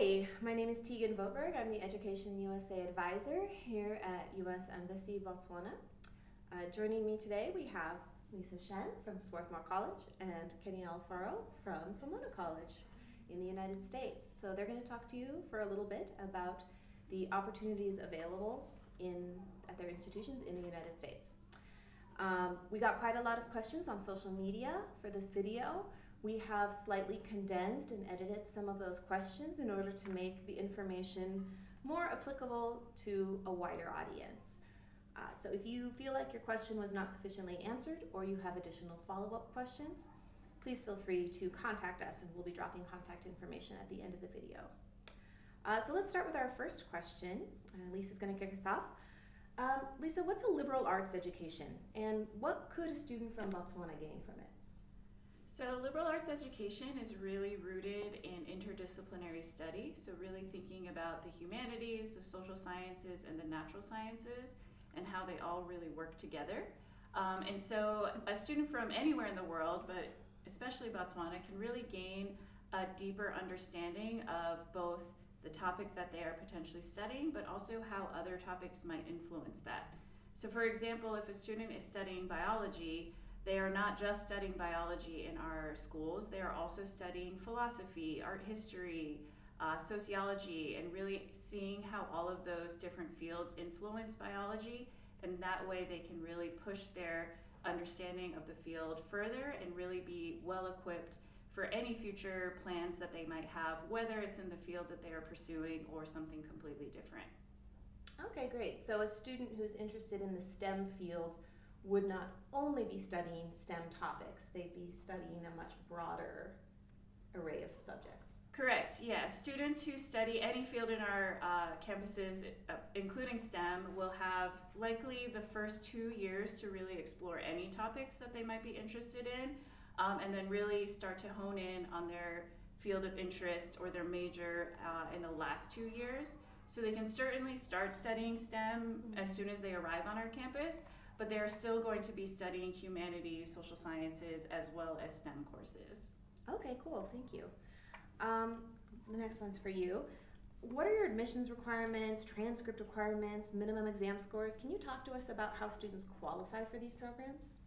Hi, my name is Tegan Votberg. I'm the Education USA Advisor here at U.S. Embassy, Botswana. Joining me today, we have Lisa Shen from Swarthmore College and Kenny Alfaro from Pomona College in the United States. So they're going to talk to you for a little bit about the opportunities available at their institutions in the United States. We got quite a lot of questions on social media for this video. We have slightly condensed and edited some of those questions in order to make the information more applicable to a wider audience. So if you feel like your question was not sufficiently answered or you have additional follow-up questions, please feel free to contact us and we'll be dropping contact information at the end of the video. So let's start with our first question. Lisa's going to kick us off. Lisa, what's a liberal arts education and what could a student from Botswana gain from it? So liberal arts education is really rooted in interdisciplinary study, so really thinking about the humanities, the social sciences, and the natural sciences, and how they all really work together. And so a student from anywhere in the world, but especially Botswana, can really gain a deeper understanding of both the topic that they are potentially studying, but also how other topics might influence that. So for example, if a student is studying biology, they are not just studying biology in our schools, they are also studying philosophy, art history, sociology, and really seeing how all of those different fields influence biology, and that way they can really push their understanding of the field further and really be well equipped for any future plans that they might have, whether it's in the field that they are pursuing or something completely different. Okay, great. So a student who's interested in the STEM fields would not only be studying STEM topics, they'd be studying a much broader array of subjects. Correct, yeah. Students who study any field in our campuses, including STEM, will have likely the first 2 years to really explore any topics that they might be interested in, and then really start to hone in on their field of interest or their major in the last 2 years. So they can certainly start studying STEM as soon as they arrive on our campus, but they're still going to be studying humanities, social sciences, as well as STEM courses. Okay, cool, thank you. The next one's for you. What are your admissions requirements, transcript requirements, minimum exam scores? Can you talk to us about how students qualify for these programs?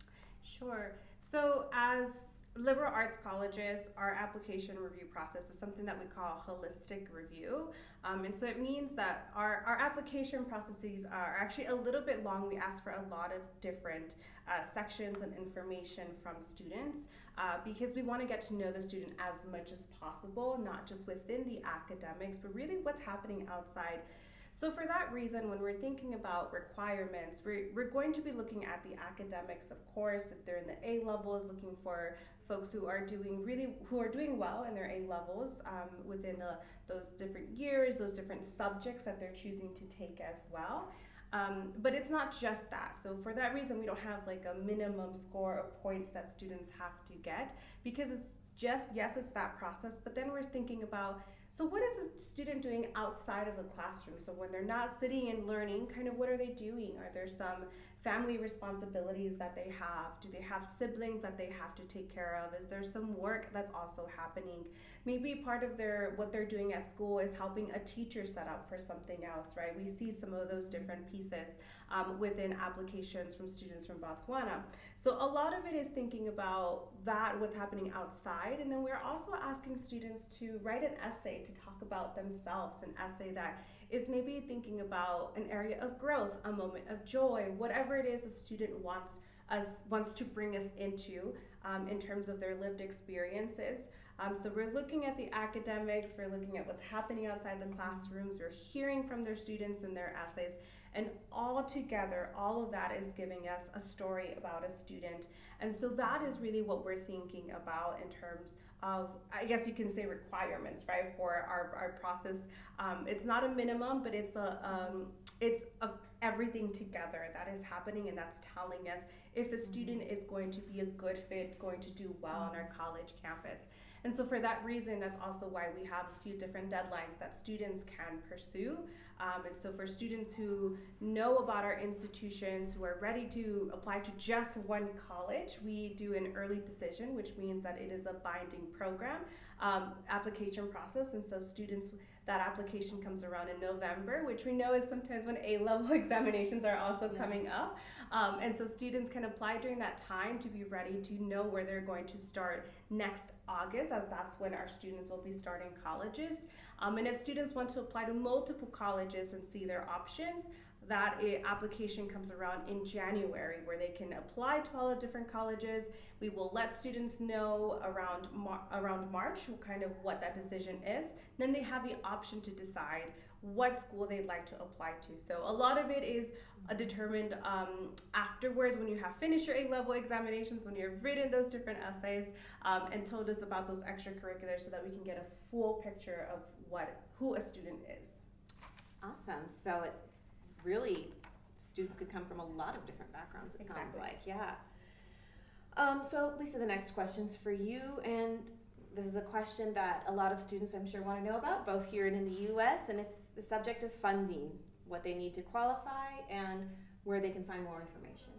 Sure. So as liberal arts colleges, our application review process is something that we call holistic review. And so it means that our application processes are actually a little bit long. We ask for a lot of different sections and information from students because we want to get to know the student as much as possible, not just within the academics, but really what's happening outside. So for that reason, when we're thinking about requirements, we're going to be looking at the academics, of course. If they're in the A levels, looking for folks who are doing well in their A levels within those different years, those different subjects that they're choosing to take as well. But it's not just that. So for that reason, we don't have like a minimum score of points that students have to get, because it's just, yes, it's that process, but then we're thinking about, so what is a student doing outside of the classroom? So when they're not sitting and learning, kind of what are they doing? Are there some family responsibilities that they have? Do they have siblings that they have to take care of? Is there some work that's also happening? Maybe part of what they're doing at school is helping a teacher set up for something else, right? We see some of those different pieces within applications from students from Botswana. So a lot of it is thinking about that, what's happening outside, and then we're also asking students to write an essay to talk about themselves, an essay that is maybe thinking about an area of growth, a moment of joy, whatever it is a student wants to bring us into in terms of their lived experiences. So we're looking at the academics, we're looking at what's happening outside the classrooms, we're hearing from their students in their essays, and all together, all of that is giving us a story about a student. And so that is really what we're thinking about in terms of, I guess you can say, requirements, right, for our process. It's not a minimum, but it's everything together that is happening, and that's telling us if a student is going to be a good fit, going to do well on our college campus. And so for that reason, that's also why we have a few different deadlines that students can pursue. And so for students who know about our institutions, who are ready to apply to just one college, we do an early decision, which means that it is a binding program application process. And so students, that application comes around in November, which we know is sometimes when A-level examinations are also coming up. And so students can apply during that time to be ready to know where they're going to start next August, as that's when our students will be starting colleges. And if students want to apply to multiple colleges and see their options, that application comes around in January, where they can apply to all the different colleges. We will let students know around March kind of what that decision is. Then they have the option to decide what school they'd like to apply to. So a lot of it is determined afterwards, when you have finished your A-level examinations, when you've written those different essays, and told us about those extracurriculars, so that we can get a full picture of who a student is. Awesome. So it's really, students could come from a lot of different backgrounds, it sounds like. Yeah. So Lisa, the next question's for you, and this is a question that a lot of students, I'm sure, want to know about, both here and in the U.S., and it's the subject of funding, what they need to qualify, and where they can find more information.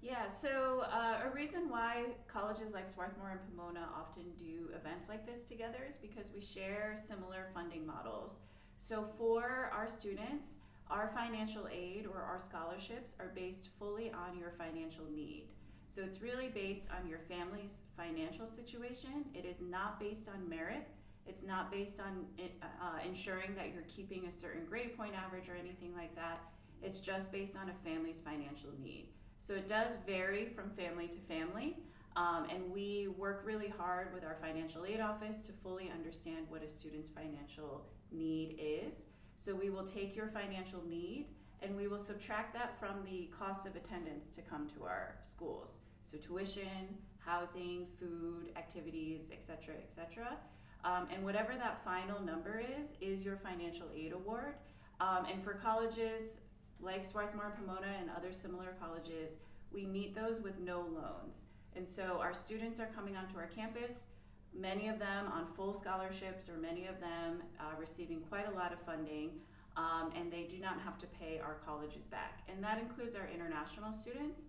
Yeah, so a reason why colleges like Swarthmore and Pomona often do events like this together is because we share similar funding models. So for our students, our financial aid or our scholarships are based fully on your financial need. So it's really based on your family's financial situation. It is not based on merit. It's not based on ensuring that you're keeping a certain grade point average or anything like that. It's just based on a family's financial need. So it does vary from family to family, and we work really hard with our financial aid office to fully understand what a student's financial need is. So we will take your financial need and we will subtract that from the cost of attendance to come to our schools. So tuition, housing, food, activities, etc., etc. And whatever that final number is your financial aid award. And for colleges like Swarthmore, Pomona, and other similar colleges, we meet those with no loans. And so our students are coming onto our campus, many of them on full scholarships, or many of them receiving quite a lot of funding, and they do not have to pay our colleges back. And that includes our international students.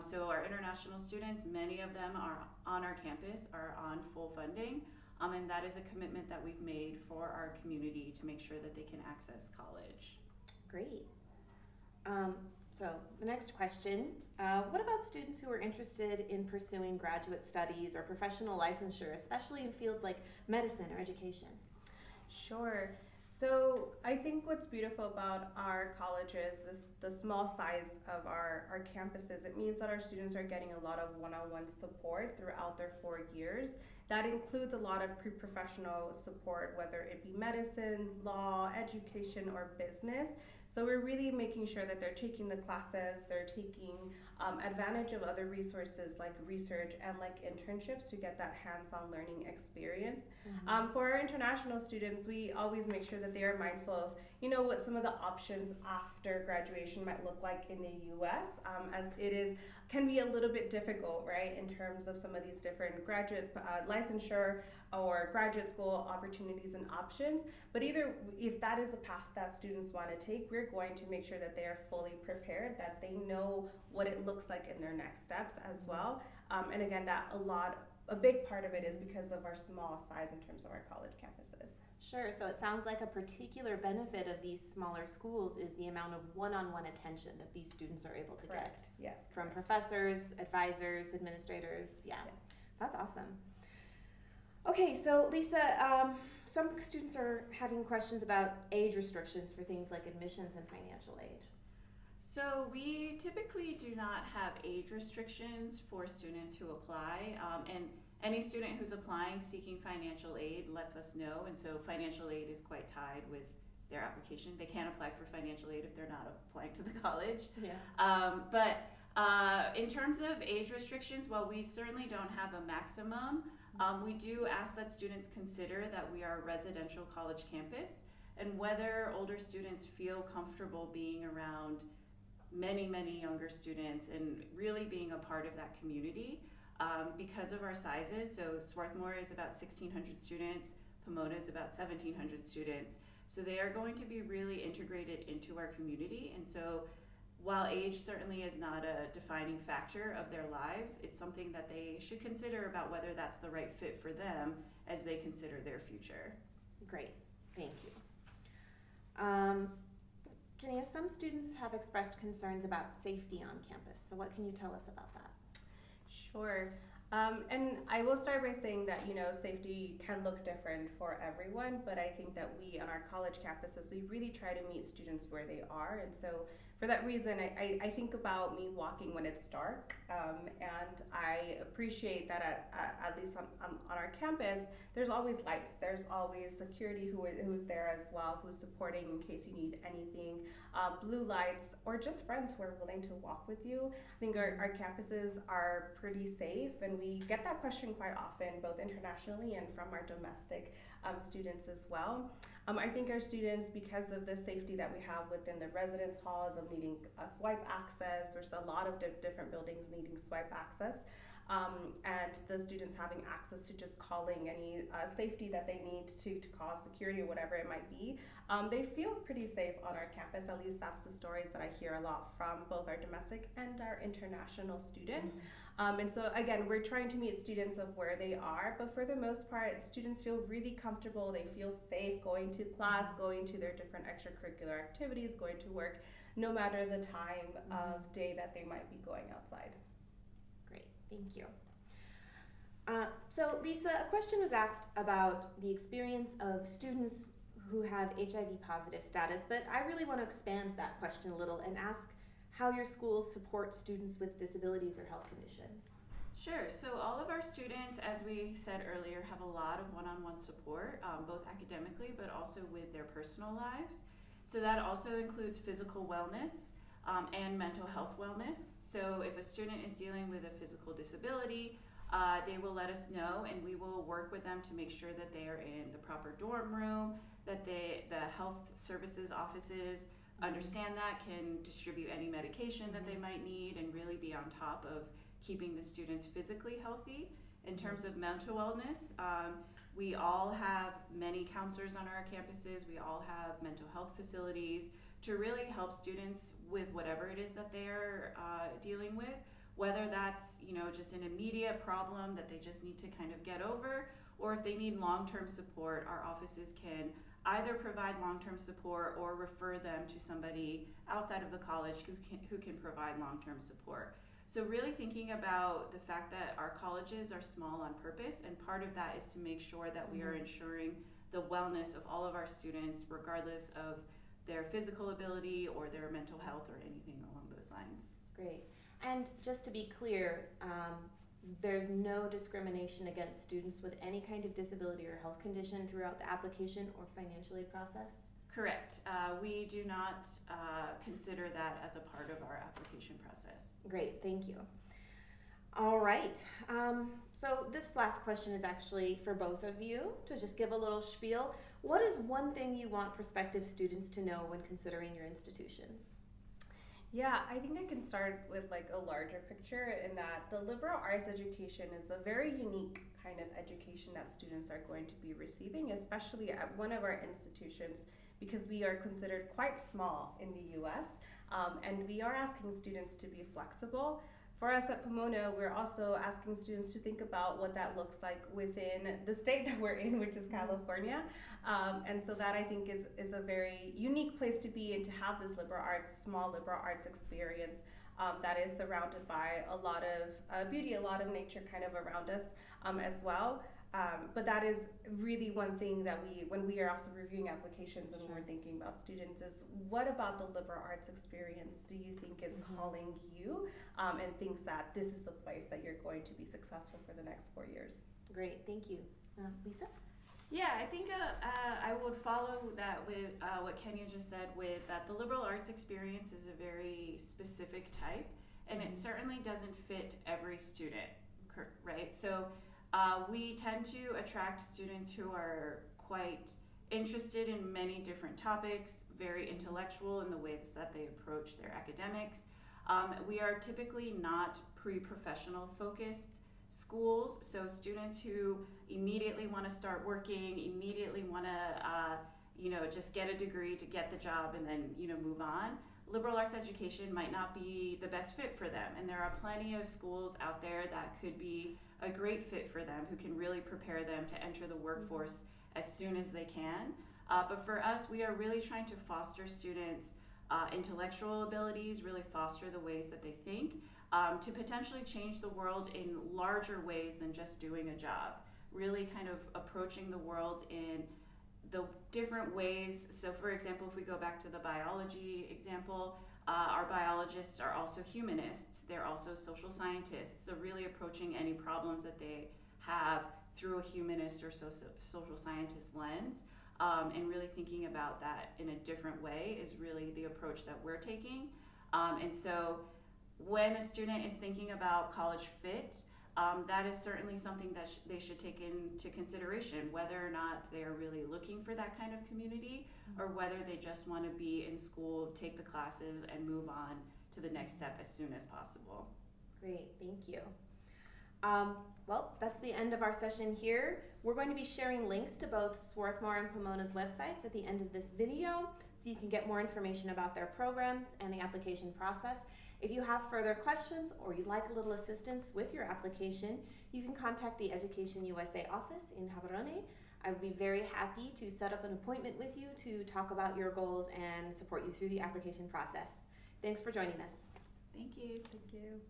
So our international students, many of them are on our campus, are on full funding, and that is a commitment that we've made for our community to make sure that they can access college. Great. So the next question, what about students who are interested in pursuing graduate studies or professional licensure, especially in fields like medicine or education? Sure. So I think what's beautiful about our colleges is the small size of our campuses. It means that our students are getting a lot of one-on-one support throughout their 4 years. That includes a lot of pre-professional support, whether it be medicine, law, education, or business. So we're really making sure that they're taking the classes, they're taking advantage of other resources like research and like internships to get that hands-on learning experience. Mm-hmm. For our international students, we always make sure that they are mindful of, what some of the options after graduation might look like in the U.S., as it can be a little bit difficult, right, in terms of some of these different graduate licensure or graduate school opportunities and options. But either, if that is the path that students want to take, we're going to make sure that they are fully prepared, that they know what it looks like in their next steps as well. And again, a big part of it is because of our small size in terms of our college campuses. Sure, so it sounds like a particular benefit of these smaller schools is the amount of one-on-one attention that these students are able to Correct. get. Yes. From professors, advisors, administrators. Yeah, yes. That's awesome. Okay, so Lisa, some students are having questions about age restrictions for things like admissions and financial aid. So we typically do not have age restrictions for students who apply, and any student who's applying seeking financial aid lets us know, and so financial aid is quite tied with their application. They can't apply for financial aid if they're not applying to the college. Yeah. But in terms of age restrictions, while we certainly don't have a maximum, we do ask that students consider that we are a residential college campus, and whether older students feel comfortable being around many, many younger students and really being a part of that community. because of our sizes. So Swarthmore is about 1,600 students, Pomona is about 1,700 students. So they are going to be really integrated into our community. And so while age certainly is not a defining factor of their lives, it's something that they should consider about whether that's the right fit for them as they consider their future. Great, thank you. Kenya, some students have expressed concerns about safety on campus. So what can you tell us about that? Sure. And I will start by saying that, safety can look different for everyone, but I think that we on our college campuses, we really try to meet students where they are. And so for that reason, I think about me walking when it's dark, and I appreciate that at least on our campus, there's always lights. There's always security who's there as well, who's supporting in case you need anything, blue lights, or just friends who are willing to walk with you. I think our campuses are pretty safe, and we get that question quite often, both internationally and from our domestic students as well. I think our students, because of the safety that we have within the residence halls of needing swipe access, there's a lot of different buildings needing swipe access, and the students having access to just calling any safety that they need to call security or whatever it might be, they feel pretty safe on our campus. At least that's the stories that I hear a lot from both our domestic and our international students. And so again, we're trying to meet students of where they are, but for the most part, students feel really comfortable. They feel safe going to class, going to their different extracurricular activities, going to work, no matter the time of day that they might be going outside. Great, thank you. So Lisa, a question was asked about the experience of students who have HIV positive status, but I really want to expand that question a little and ask how your schools support students with disabilities or health conditions. Sure, so all of our students, as we said earlier, have a lot of one-on-one support, both academically but also with their personal lives. So that also includes physical wellness and mental health wellness. So if a student is dealing with a physical disability, they will let us know, and we will work with them to make sure that they are in the proper dorm room, that the health services offices understand that, can distribute any medication that they might need, and really be on top of keeping the students physically healthy. In terms of mental wellness, we all have many counselors on our campuses. We all have mental health facilities to really help students with whatever it is that they're dealing with, whether that's just an immediate problem that they just need to kind of get over, or if they need long-term support, our offices can either provide long-term support or refer them to somebody outside of the college who can provide long-term support. So really thinking about the fact that our colleges are small on purpose, and part of that is to make sure that we are ensuring the wellness of all of our students, regardless of their physical ability or their mental health or anything along those lines. Great. And just to be clear, there's no discrimination against students with any kind of disability or health condition throughout the application or financial aid process? Correct. We do not consider that as a part of our application process. Great, thank you. All right. So this last question is actually for both of you to just give a little spiel. What is one thing you want prospective students to know when considering your institutions? Yeah, I think I can start with a larger picture in that the liberal arts education is a very unique kind of education that students are going to be receiving, especially at one of our institutions, because we are considered quite small in the US, and we are asking students to be flexible. For us at Pomona, we're also asking students to think about what that looks like within the state that we're in, which is California. And so that I think is a very unique place to be and to have this small liberal arts experience that is surrounded by a lot of beauty, a lot of nature kind of around us as well. But that is really one thing that when we are also reviewing applications and we're thinking about students, is what about the liberal arts experience do you think is calling you and thinks that this is the place that you're going to be successful for the next 4 years? Great, thank you. Lisa? Yeah, I think I would follow that with what Kenya just said, with that the liberal arts experience is a very specific type, and it certainly doesn't fit every student, right? So we tend to attract students who are quite interested in many different topics, very intellectual in the ways that they approach their academics. We are typically not pre-professional focused schools, so students who immediately want to start working, immediately want to, just get a degree to get the job and then, move on. Liberal arts education might not be the best fit for them, and there are plenty of schools out there that could be a great fit for them, who can really prepare them to enter the workforce as soon as they can. But for us, we are really trying to foster students' intellectual abilities, really foster the ways that they think, to potentially change the world in larger ways than just doing a job. Really kind of approaching the world in the different ways. So for example, if we go back to the biology example, our biologists are also humanists. They're also social scientists. So really approaching any problems that they have through a humanist or social scientist lens, and really thinking about that in a different way is really the approach that we're taking. And so when a student is thinking about college fit, that is certainly something that they should take into consideration, whether or not they are really looking for that kind of community, or whether they just want to be in school, take the classes, and move on to the next step as soon as possible. Great, thank you. Well, that's the end of our session here. We're going to be sharing links to both Swarthmore and Pomona's websites at the end of this video, so you can get more information about their programs and the application process. If you have further questions or you'd like a little assistance with your application, you can contact the Education USA office in Gaborone. I would be very happy to set up an appointment with you to talk about your goals and support you through the application process. Thanks for joining us. Thank you. Thank you.